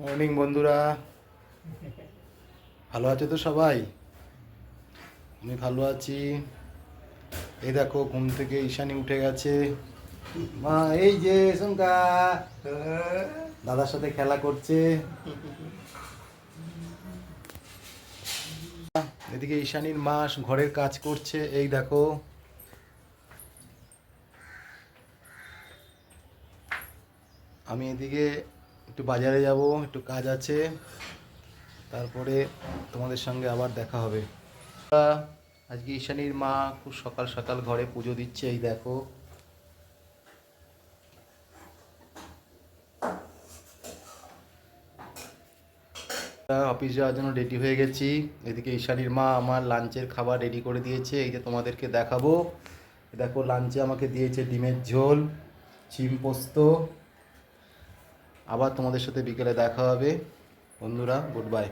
Morning বন্ধুরা, ভালো আছো তো সবাই? আমি ভালো আছি। এই দেখো, ঘুম থেকে ঈশানী উঠে গেছে। মা, এই যে শঙ্কা দাদার সাথে খেলা করছে। এদিকে ঈশানীর মা ঘরের কাজ করছে। এই দেখো, আমি এদিকে একটু বাজারে যাব, একটু কাজ আছে, তারপরে তোমাদের সঙ্গে আবার দেখা হবে। আজকে ঈশানীর মা খুব সকাল সকাল ঘরে পুজো দিচ্ছে। এই দেখো, অফিস যাওয়ার জন্য রেডি হয়ে গেছি। এদিকে ঈশানীর মা আমার লাঞ্চের খাবার রেডি করে দিয়েছে। এই যে তোমাদেরকে দেখাবো। দেখো, লাঞ্চে আমাকে দিয়েছে ডিমের ঝোল, শিম পোস্ত। আবার তোমাদের সাথে বিকেলে দেখা হবে বন্ধুরা। Good bye.